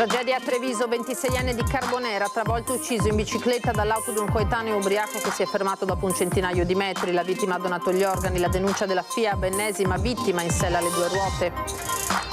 Tragedia a Treviso, 26enne di Carbonera, travolto e ucciso in bicicletta dall'auto di un coetaneo ubriaco che si è fermato dopo un centinaio di metri. La vittima ha donato gli organi, la denuncia della FIAB, ennesima vittima in sella alle due ruote.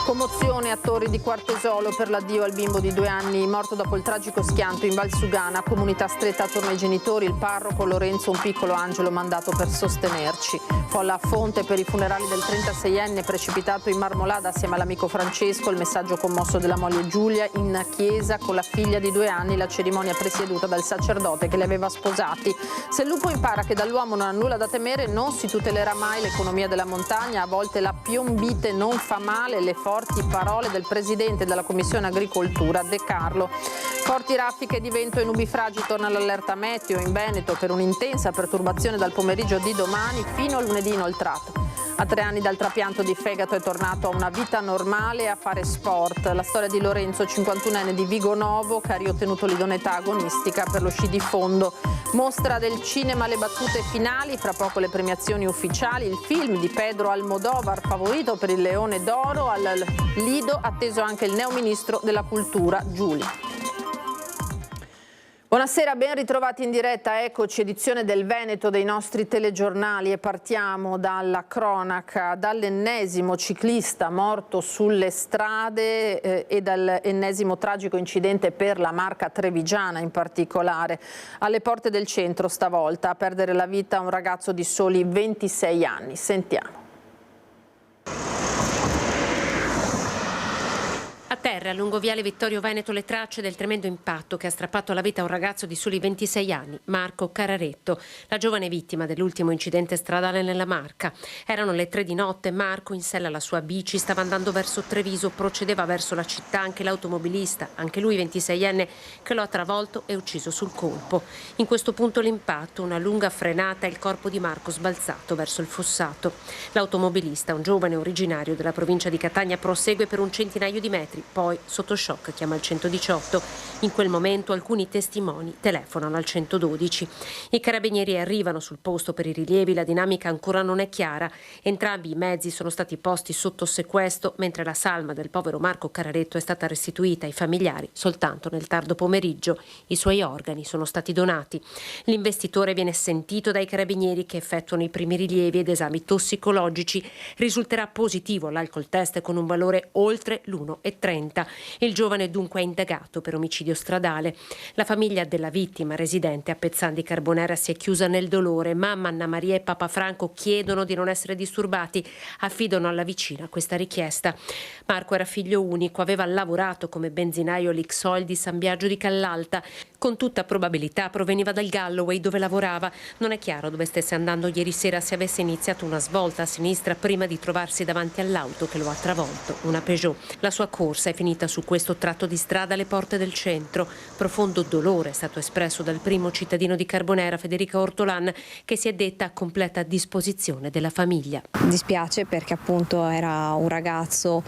Commozione a Torri di Quartesolo per l'addio al bimbo di 2 anni, morto dopo il tragico schianto in Valsugana. Comunità stretta attorno ai genitori, il parroco Lorenzo, un piccolo angelo mandato per sostenerci. Folla a Fonte per i funerali del 36enne precipitato in Marmolada assieme all'amico Francesco. Il messaggio commosso della moglie Giulia in chiesa con la figlia di 2 anni, la cerimonia presieduta dal sacerdote che li aveva sposati. Se il lupo impara che dall'uomo non ha nulla da temere, non si tutelerà mai l'economia della montagna. A volte la piombite non fa male, le forti parole del presidente della Commissione Agricoltura De Carlo. Forti raffiche di vento e nubifragi, torna l'allerta meteo in Veneto per un'intensa perturbazione dal pomeriggio di domani fino a lunedì inoltrato. A 3 anni dal trapianto di fegato è tornato a una vita normale e a fare sport. La storia di Lorenzo, 51enne di Vigonovo, che ha riottenuto l'idoneità agonistica per lo sci di fondo. Mostra del cinema le battute finali, fra poco le premiazioni ufficiali. Il film di Pedro Almodovar, favorito per il Leone d'Oro. Al Lido atteso anche il neoministro della Cultura Giuli. Buonasera, ben ritrovati in diretta, eccoci, edizione del Veneto dei nostri telegiornali e partiamo dalla cronaca, dall'ennesimo ciclista morto sulle strade e dall'ennesimo tragico incidente per la Marca trevigiana in particolare. Alle porte del centro stavolta a perdere la vita un ragazzo di soli 26 anni. Sentiamo. A terra, lungo viale Vittorio Veneto, le tracce del tremendo impatto che ha strappato la vita a un ragazzo di soli 26 anni, Marco Cararetto, la giovane vittima dell'ultimo incidente stradale nella Marca. Erano le 3 di notte, Marco in sella alla sua bici stava andando verso Treviso, procedeva verso la città anche l'automobilista, anche lui 26enne, che lo ha travolto e ucciso sul colpo. In questo punto l'impatto, una lunga frenata e il corpo di Marco sbalzato verso il fossato. L'automobilista, un giovane originario della provincia di Catania, prosegue per un centinaio di metri. Poi, sotto shock, chiama il 118. In quel momento alcuni testimoni telefonano al 112. I carabinieri arrivano sul posto per i rilievi, la dinamica ancora non è chiara. Entrambi i mezzi sono stati posti sotto sequestro, mentre la salma del povero Marco Cararetto è stata restituita ai familiari soltanto nel tardo pomeriggio. I suoi organi sono stati donati. L'investitore viene sentito dai carabinieri che effettuano i primi rilievi ed esami tossicologici. Risulterà positivo l'alcol test con un valore oltre l'1,30. Il giovane dunque è indagato per omicidio stradale. La famiglia della vittima, residente a Pezzan Carbonera, si è chiusa nel dolore. Mamma Anna Maria e Papa Franco chiedono di non essere disturbati, affidano alla vicina questa richiesta. Marco era figlio unico, aveva lavorato come benzinaio all'Ixoil di San Biagio di Callalta. Con tutta probabilità proveniva dal Galloway dove lavorava. Non è chiaro dove stesse andando ieri sera, se avesse iniziato una svolta a sinistra prima di trovarsi davanti all'auto che lo ha travolto, una Peugeot. La sua corsa è finita su questo tratto di strada alle porte del centro. Profondo dolore è stato espresso dal primo cittadino di Carbonera, Federica Ortolan, che si è detta a completa disposizione della famiglia. Dispiace perché appunto era un ragazzo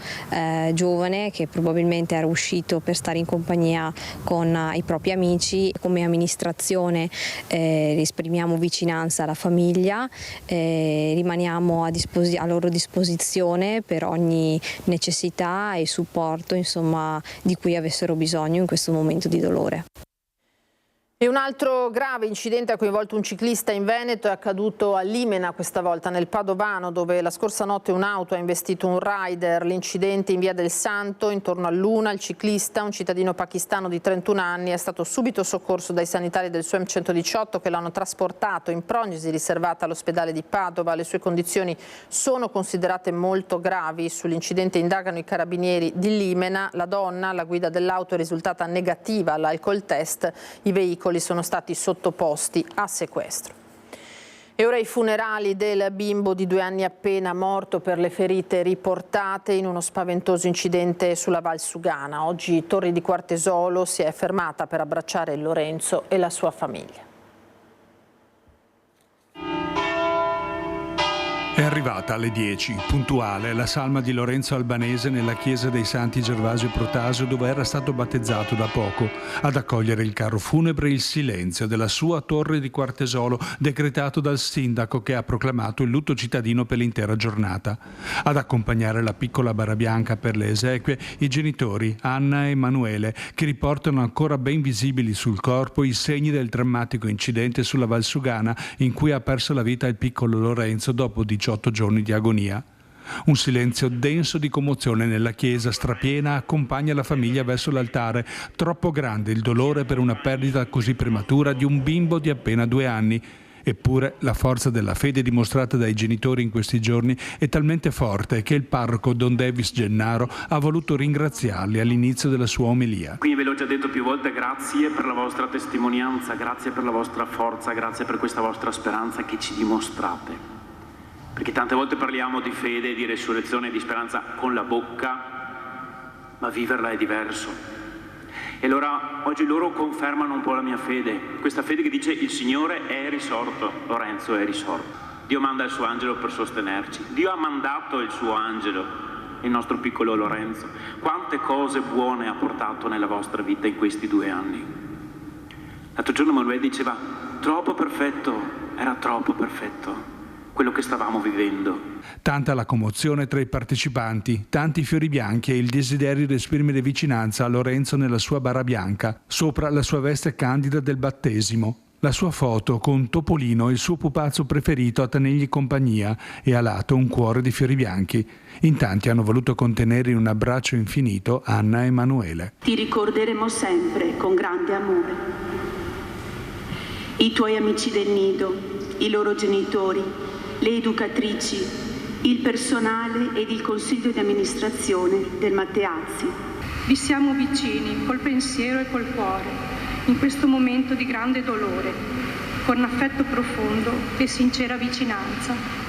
giovane che probabilmente era uscito per stare in compagnia con i propri amici. Come amministrazione esprimiamo vicinanza alla famiglia, rimaniamo a loro disposizione per ogni necessità e supporto, insomma, di cui avessero bisogno in questo momento di dolore. E un altro grave incidente ha coinvolto un ciclista in Veneto, è accaduto a Limena, questa volta nel Padovano, dove la scorsa notte un'auto ha investito un rider. L'incidente in via del Santo, intorno all'1, il ciclista, un cittadino pakistano di 31 anni, è stato subito soccorso dai sanitari del SUEM 118 che l'hanno trasportato in prognosi riservata all'ospedale di Padova. Le sue condizioni sono considerate molto gravi. Sull'incidente indagano i carabinieri di Limena. La donna, la guida dell'auto, è risultata negativa all'alcol test. I veicoli sono stati sottoposti a sequestro. E ora i funerali del bimbo di 2 anni appena morto per le ferite riportate in uno spaventoso incidente sulla Valsugana. Oggi Torri di Quartesolo si è fermata per abbracciare Lorenzo e la sua famiglia. È arrivata alle 10, puntuale, la salma di Lorenzo Albanese nella chiesa dei Santi Gervasio e Protásio, dove era stato battezzato da poco. Ad accogliere il carro funebre il silenzio della sua torre di Quartesolo, decretato dal sindaco che ha proclamato il lutto cittadino per l'intera giornata. Ad accompagnare la piccola bara bianca per le esequie i genitori Anna e Emanuele, che riportano ancora ben visibili sul corpo i segni del drammatico incidente sulla Valsugana in cui ha perso la vita il piccolo Lorenzo dopo 18 giorni di agonia. Un silenzio denso di commozione nella chiesa strapiena accompagna la famiglia verso l'altare. Troppo grande il dolore per una perdita così prematura di un bimbo di appena 2 anni. Eppure la forza della fede dimostrata dai genitori in questi giorni è talmente forte che il parroco Don Davis Gennaro ha voluto ringraziarli all'inizio della sua omelia. Quindi ve l'ho già detto più volte, grazie per la vostra testimonianza, grazie per la vostra forza, grazie per questa vostra speranza che ci dimostrate. Perché tante volte parliamo di fede, di resurrezione e di speranza con la bocca, ma viverla è diverso. E allora oggi loro confermano un po' la mia fede, questa fede che dice il Signore è risorto, Lorenzo è risorto. Dio manda il suo angelo per sostenerci, Dio ha mandato il suo angelo, il nostro piccolo Lorenzo. Quante cose buone ha portato nella vostra vita in questi 2 anni. L'altro giorno Manuel diceva, troppo perfetto, era troppo perfetto quello che stavamo vivendo. Tanta la commozione tra i partecipanti, tanti i fiori bianchi e il desiderio di esprimere vicinanza a Lorenzo nella sua bara bianca, sopra la sua veste candida del battesimo. La sua foto con Topolino, il suo pupazzo preferito, a tenergli compagnia, e a lato un cuore di fiori bianchi. In tanti hanno voluto contenere in un abbraccio infinito Anna e Emanuele. Ti ricorderemo sempre con grande amore. I tuoi amici del nido, i loro genitori, le educatrici, il personale ed il consiglio di amministrazione del Matteazzi. Vi siamo vicini col pensiero e col cuore in questo momento di grande dolore, con affetto profondo e sincera vicinanza.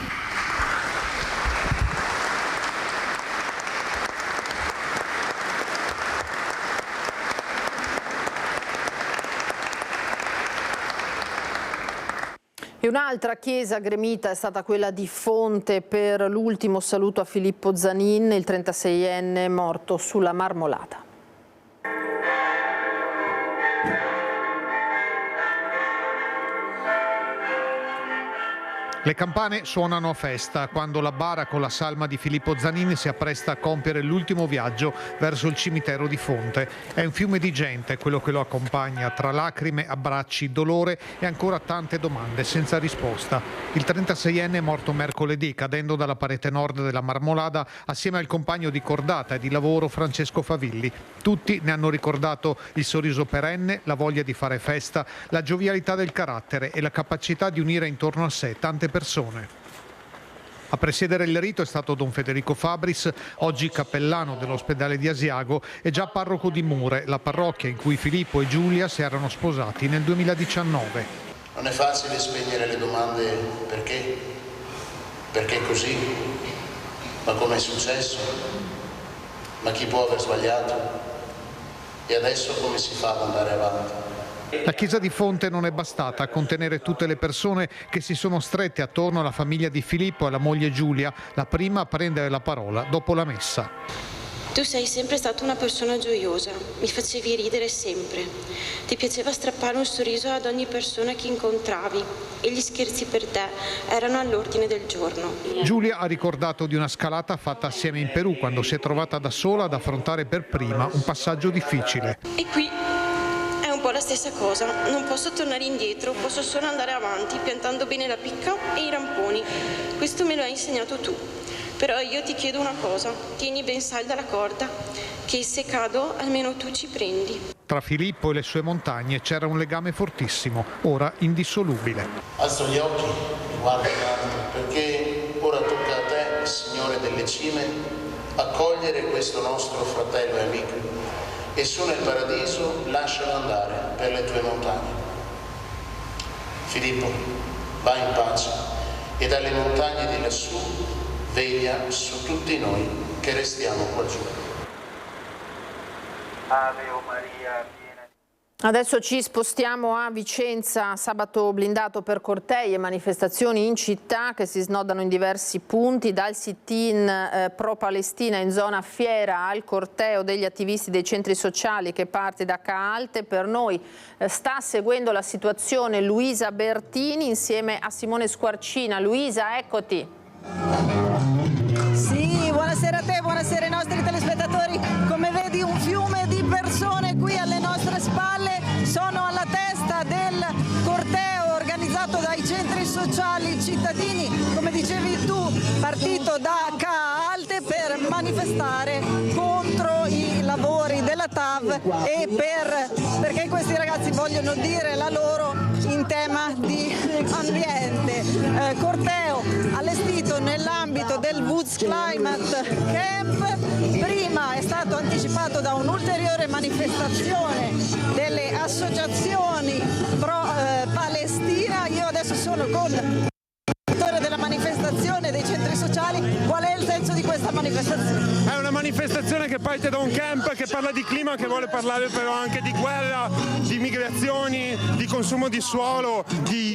E un'altra chiesa gremita è stata quella di Fonte per l'ultimo saluto a Filippo Zanin, il 36enne morto sulla Marmolada. Le campane suonano a festa quando la bara con la salma di Filippo Zanin si appresta a compiere l'ultimo viaggio verso il cimitero di Fonte. È un fiume di gente quello che lo accompagna, tra lacrime, abbracci, dolore e ancora tante domande senza risposta. Il 36enne è morto mercoledì cadendo dalla parete nord della Marmolada assieme al compagno di cordata e di lavoro Francesco Favilli. Tutti ne hanno ricordato il sorriso perenne, la voglia di fare festa, la giovialità del carattere e la capacità di unire intorno a sé tante persone. A presiedere il rito è stato Don Federico Fabris, oggi cappellano dell'ospedale di Asiago e già parroco di Mure, la parrocchia in cui Filippo e Giulia si erano sposati nel 2019. Non è facile spegnere le domande perché? Perché così? Ma come è successo? Ma chi può aver sbagliato? E adesso come si fa ad andare avanti? La chiesa di Fonte non è bastata a contenere tutte le persone che si sono strette attorno alla famiglia di Filippo e alla moglie Giulia, la prima a prendere la parola dopo la messa. Tu sei sempre stata una persona gioiosa, mi facevi ridere sempre. Ti piaceva strappare un sorriso ad ogni persona che incontravi e gli scherzi per te erano all'ordine del giorno. Giulia ha ricordato di una scalata fatta assieme in Perù quando si è trovata da sola ad affrontare per prima un passaggio difficile. E qui è un po' la stessa cosa, non posso tornare indietro, posso solo andare avanti piantando bene la picca e i ramponi. Questo me lo hai insegnato tu. Però io ti chiedo una cosa, tieni ben salda la corda, che se cado almeno tu ci prendi. Tra Filippo e le sue montagne c'era un legame fortissimo, ora indissolubile. Alzo gli occhi e guarda in alto, perché ora tocca a te, Signore delle cime, accogliere questo nostro fratello e amico e su nel paradiso lascialo andare per le tue montagne. Filippo, vai in pace e dalle montagne di lassù veglia su tutti noi che restiamo qua giù. Ave o Maria, piena Adesso ci spostiamo a Vicenza, sabato blindato per cortei e manifestazioni in città che si snodano in diversi punti, dal sit-in pro-Palestina in zona Fiera al corteo degli attivisti dei centri sociali che parte da Caalte. Per noi sta seguendo la situazione Luisa Bertini insieme a Simone Squarcina. Luisa, eccoti. Sì, buonasera a te, buonasera ai nostri telespettatori. Come vedi un fiume di persone qui alle nostre spalle, sono alla testa del corteo organizzato dai centri sociali cittadini, come dicevi tu, partito da Caalte per manifestare contro i lavori della TAV e perché questi ragazzi vogliono dire la loro in tema di ambiente. Corteo allestito nell'ambito del Woods Climate Camp, prima è stato anticipato da un'ulteriore manifestazione delle associazioni pro-Palestina. Io adesso sono con l'autore della manifestazione dei centri sociali. Qual è il senso di questa manifestazione? È una manifestazione che parte da un camp che parla di clima, che vuole parlare però anche di guerra, di migrazioni, di consumo di suolo, di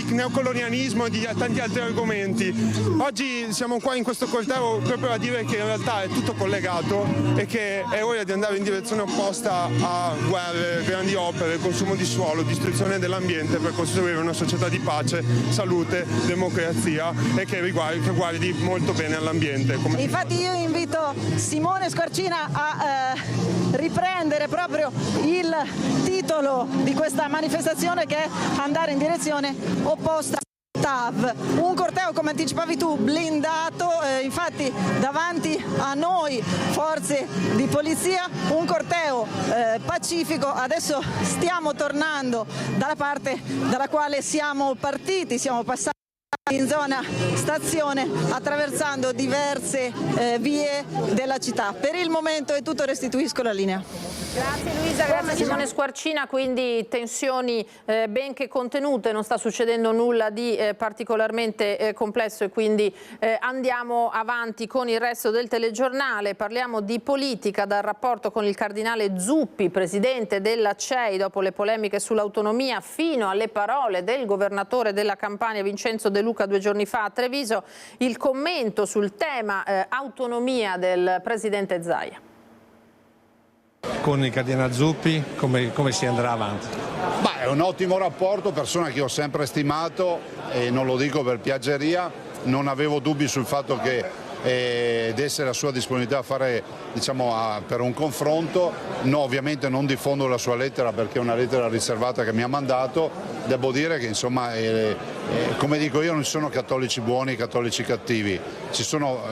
neocolonialismo e di tanti altri argomenti. Oggi siamo qua in questo corteo proprio a dire che in realtà è tutto collegato e che è ora di andare in direzione opposta a guerre, grandi opere, consumo di suolo, distruzione dell'ambiente per costruire una società di pace, salute, democrazia e che guardi molto bene all'ambiente. Infatti io invito Simone Squarcina a riprendere proprio il titolo di questa manifestazione, che è andare in direzione opposta. TAV, un corteo come anticipavi tu blindato, infatti davanti a noi forze di polizia, un corteo pacifico. Adesso stiamo tornando dalla parte dalla quale siamo partiti, siamo passati in zona stazione attraversando diverse vie della città. Per il momento è tutto, restituisco la linea. Grazie Luisa, grazie Simone Squarcina. Quindi tensioni benché contenute, non sta succedendo nulla di particolarmente complesso e quindi andiamo avanti con il resto del telegiornale. Parliamo di politica, dal rapporto con il cardinale Zuppi, presidente della CEI, dopo le polemiche sull'autonomia, fino alle parole del governatore della Campania Vincenzo De Luca 2 giorni fa a Treviso, il commento sul tema autonomia del presidente Zaia. Con il cardinale Zuppi come si andrà avanti? È un ottimo rapporto, persona che ho sempre stimato e non lo dico per piaggeria, non avevo dubbi sul fatto che desse la sua disponibilità a fare, per un confronto. No, ovviamente non diffondo la sua lettera perché è una lettera riservata che mi ha mandato. Devo dire che insomma, come dico io, non ci sono cattolici buoni e cattolici cattivi. Ci sono,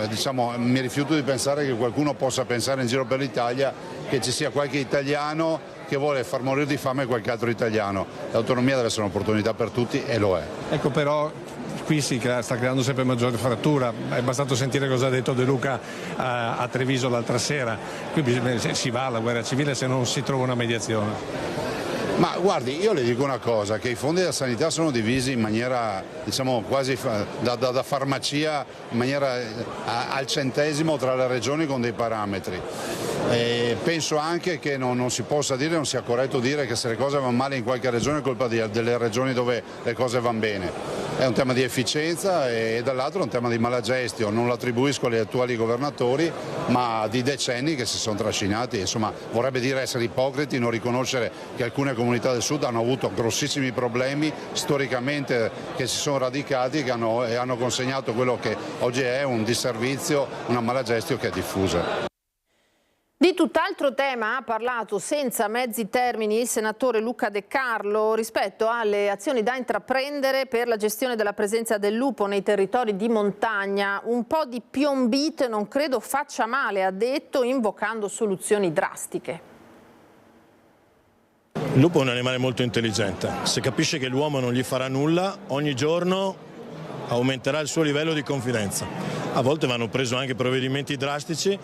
mi rifiuto di pensare che qualcuno possa pensare in giro per l'Italia che ci sia qualche italiano che vuole far morire di fame qualche altro italiano. L'autonomia deve essere un'opportunità per tutti e lo è. Ecco, però qui sta creando sempre maggiore frattura. È bastato sentire cosa ha detto De Luca a Treviso l'altra sera. Qui si va alla guerra civile se non si trova una mediazione. Ma guardi, io le dico una cosa, che i fondi della sanità sono divisi in maniera, quasi da farmacia, in maniera al centesimo tra le regioni con dei parametri. E penso anche che non si possa dire, non sia corretto dire che se le cose vanno male in qualche regione è colpa delle regioni dove le cose vanno bene. È un tema di efficienza e dall'altro è un tema di malagestio. Non lo attribuisco agli attuali governatori, ma di decenni che si sono trascinati. Insomma, vorrebbe dire essere ipocriti, non riconoscere che alcune comunità del sud hanno avuto grossissimi problemi storicamente che si sono radicati e hanno consegnato quello che oggi è un disservizio, una malagestio che è diffusa. Di tutt'altro tema ha parlato senza mezzi termini il senatore Luca De Carlo rispetto alle azioni da intraprendere per la gestione della presenza del lupo nei territori di montagna. Un po' di piombite non credo faccia male, ha detto, invocando soluzioni drastiche. Il lupo è un animale molto intelligente. Se capisce che l'uomo non gli farà nulla, ogni giorno aumenterà il suo livello di confidenza. A volte vanno presi anche provvedimenti drastici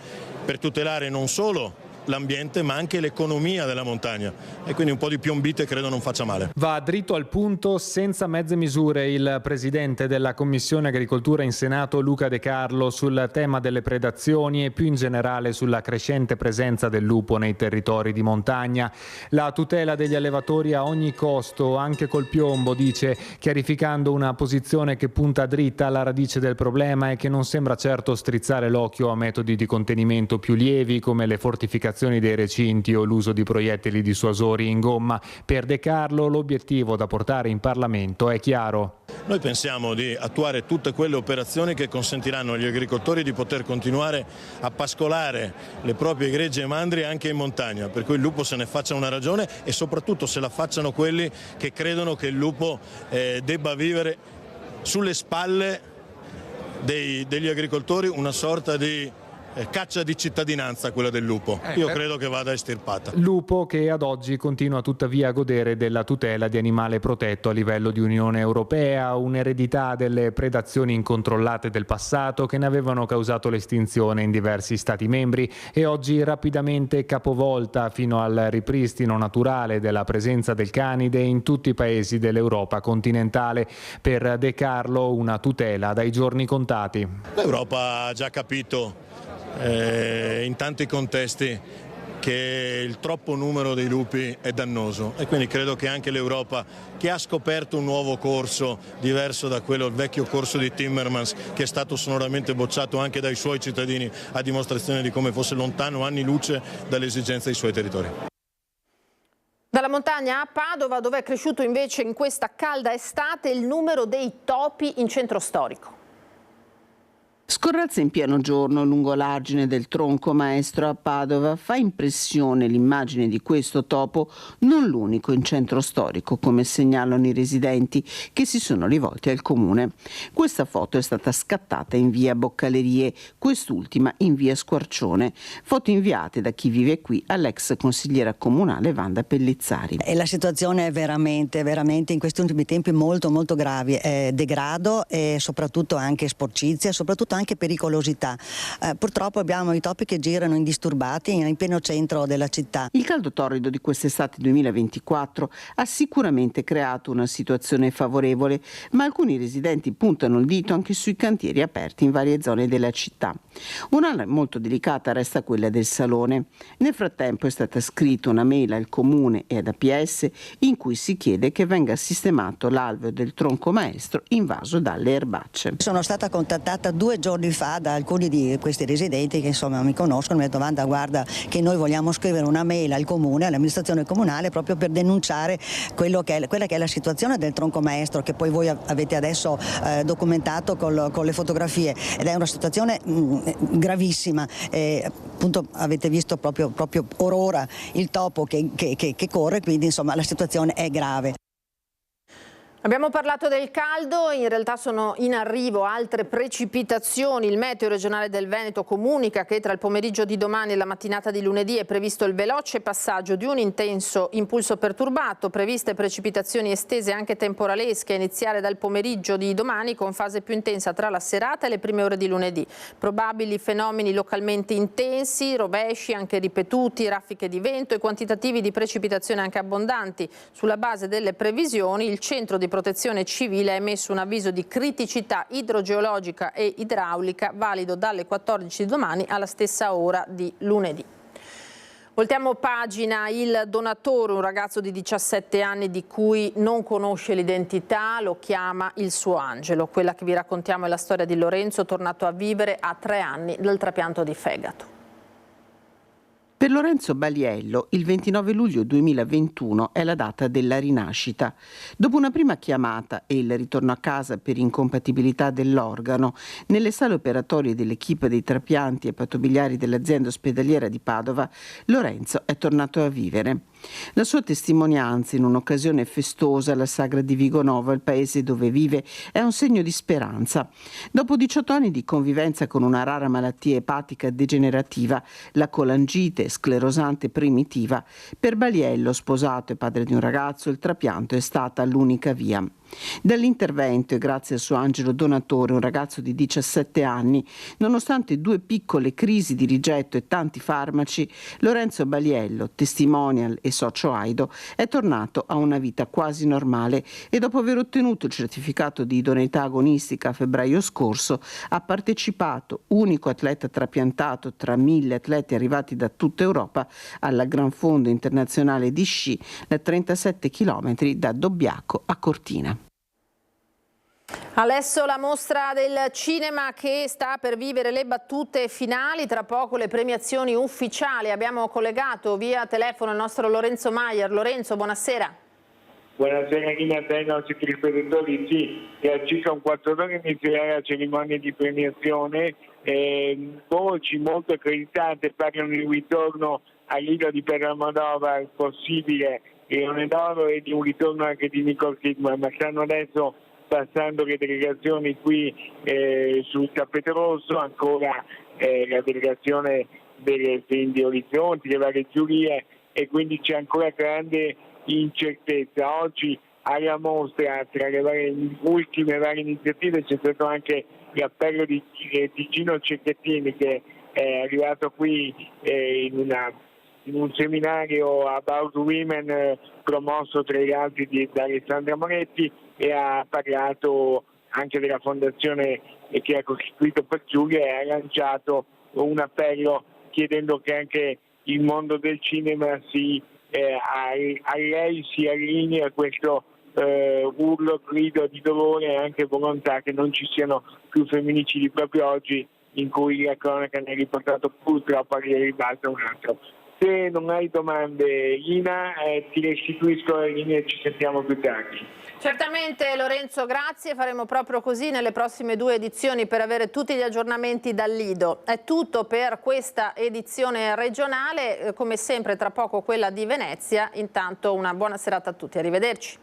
per tutelare non solo l'ambiente ma anche l'economia della montagna, e quindi un po' di piombite credo non faccia male. Va dritto al punto, senza mezze misure, il presidente della Commissione Agricoltura in Senato Luca De Carlo sul tema delle predazioni e più in generale sulla crescente presenza del lupo nei territori di montagna. La tutela degli allevatori a ogni costo, anche col piombo, dice, chiarificando una posizione che punta dritta alla radice del problema e che non sembra certo strizzare l'occhio a metodi di contenimento più lievi come le fortificazioni dei recinti o l'uso di proiettili dissuasori in gomma. Per De Carlo l'obiettivo da portare in Parlamento è chiaro. Noi pensiamo di attuare tutte quelle operazioni che consentiranno agli agricoltori di poter continuare a pascolare le proprie greggi e mandrie anche in montagna, per cui il lupo se ne faccia una ragione e soprattutto se la facciano quelli che credono che il lupo debba vivere sulle spalle degli agricoltori una sorta di caccia di cittadinanza, quella del lupo. Io credo che vada estirpata. Lupo che ad oggi continua tuttavia a godere della tutela di animale protetto a livello di Unione Europea, un'eredità delle predazioni incontrollate del passato che ne avevano causato l'estinzione in diversi Stati membri e oggi rapidamente capovolta fino al ripristino naturale della presenza del canide in tutti i paesi dell'Europa continentale. Per De Carlo una tutela dai giorni contati. L'Europa ha già capito in tanti contesti che il troppo numero dei lupi è dannoso, e quindi credo che anche l'Europa, che ha scoperto un nuovo corso diverso da quello, il vecchio corso di Timmermans, che è stato sonoramente bocciato anche dai suoi cittadini, a dimostrazione di come fosse lontano anni luce dalle esigenze dei suoi territori. Dalla montagna a Padova, dove è cresciuto invece in questa calda estate il numero dei topi in centro storico. Scorrersi in pieno giorno lungo l'argine del tronco maestro a Padova fa impressione l'immagine di questo topo, non l'unico in centro storico, come segnalano i residenti che si sono rivolti al comune. Questa foto è stata scattata in via Boccalerie, quest'ultima in via Squarcione. Foto inviate da chi vive qui all'ex consigliera comunale Wanda Pellizzari. E la situazione è veramente in questi ultimi tempi molto grave, degrado e soprattutto anche sporcizia, soprattutto anche pericolosità. Purtroppo abbiamo i topi che girano indisturbati in pieno centro della città. Il caldo torrido di quest'estate 2024 ha sicuramente creato una situazione favorevole, ma alcuni residenti puntano il dito anche sui cantieri aperti in varie zone della città. Un'area molto delicata resta quella del Salone. Nel frattempo è stata scritta una mail al comune e ad APS in cui si chiede che venga sistemato l'alveo del tronco maestro invaso dalle erbacce. Sono stata contattata 2 giorni fa da alcuni di questi residenti che insomma mi conoscono, mi hanno detto Wanda, guarda che noi vogliamo scrivere una mail al comune, all'amministrazione comunale, proprio per denunciare quella che è la situazione del tronco maestro, che poi voi avete adesso documentato con le fotografie, ed è una situazione gravissima. Appunto avete visto proprio orora il topo che corre, quindi insomma la situazione è grave. Abbiamo parlato del caldo, in realtà sono in arrivo altre precipitazioni. Il Meteo regionale del Veneto comunica che tra il pomeriggio di domani e la mattinata di lunedì è previsto il veloce passaggio di un intenso impulso perturbato, previste precipitazioni estese anche temporalesche a iniziare dal pomeriggio di domani con fase più intensa tra la serata e le prime ore di lunedì. Probabili fenomeni localmente intensi, rovesci anche ripetuti, raffiche di vento e quantitativi di precipitazione anche abbondanti. Sulla base delle previsioni il centro di Protezione Civile ha emesso un avviso di criticità idrogeologica e idraulica valido dalle 14 di domani alla stessa ora di lunedì. Voltiamo pagina. Il donatore, un ragazzo di 17 anni di cui non conosce l'identità, lo chiama il suo angelo. Quella che vi raccontiamo è la storia di Lorenzo, tornato a vivere a 3 anni dal trapianto di fegato. Per Lorenzo Baliello il 29 luglio 2021 è la data della rinascita. Dopo una prima chiamata e il ritorno a casa per incompatibilità dell'organo, nelle sale operatorie dell'equipe dei trapianti epatobiliari dell'azienda ospedaliera di Padova, Lorenzo è tornato a vivere. La sua testimonianza in un'occasione festosa alla Sagra di Vigonova, il paese dove vive, è un segno di speranza. Dopo 18 anni di convivenza con una rara malattia epatica degenerativa, la colangite sclerosante primitiva, per Baliello, sposato e padre di un ragazzo, il trapianto è stata l'unica via. Dall'intervento e grazie al suo angelo donatore, un ragazzo di 17 anni, nonostante 2 piccole crisi di rigetto e tanti farmaci, Lorenzo Baliello, testimonial e socio AIDO, è tornato a una vita quasi normale e dopo aver ottenuto il certificato di idoneità agonistica a febbraio scorso ha partecipato, unico atleta trapiantato tra 1000 atleti arrivati da tutta Europa, alla Gran Fondo Internazionale di Sci da 37 km da Dobbiaco a Cortina. Adesso la mostra del cinema che sta per vivere le battute finali, tra poco le premiazioni ufficiali. Abbiamo collegato via telefono il nostro Lorenzo Maier. Lorenzo, buonasera. Buonasera Nina, a te i nostri telespettatori. Sì, tra circa un quarto d'ora inizierà la cerimonia di premiazione. Voci molto accreditate parlano di un ritorno all'Isola di Almodovar possibile di Leone d'Oro e di un ritorno anche di Nicole Kidman, ma stanno adesso passando le delegazioni qui sul tappeto rosso, ancora la delegazione del film di Orizzonti, le varie giurie, e quindi c'è ancora grande incertezza. Oggi alla mostra, tra le ultime varie iniziative, c'è stato anche l'appello di Gino Cecchettini, che è arrivato qui in un seminario About Women promosso tra gli altri da Alessandra Moretti, e ha parlato anche della fondazione che ha costituito per Giulia e ha lanciato un appello chiedendo che anche il mondo del cinema a lei si allinei a questo urlo, grido di dolore e anche volontà che non ci siano più femminicidi, proprio oggi in cui la cronaca ne ha riportato purtroppo al ribalta un altro. Se non hai domande, Ina, ti restituisco la linea e ci sentiamo più tardi. Certamente Lorenzo, grazie, faremo proprio così nelle prossime 2 edizioni per avere tutti gli aggiornamenti dal Lido. È tutto per questa edizione regionale, come sempre tra poco quella di Venezia. Intanto una buona serata a tutti, arrivederci.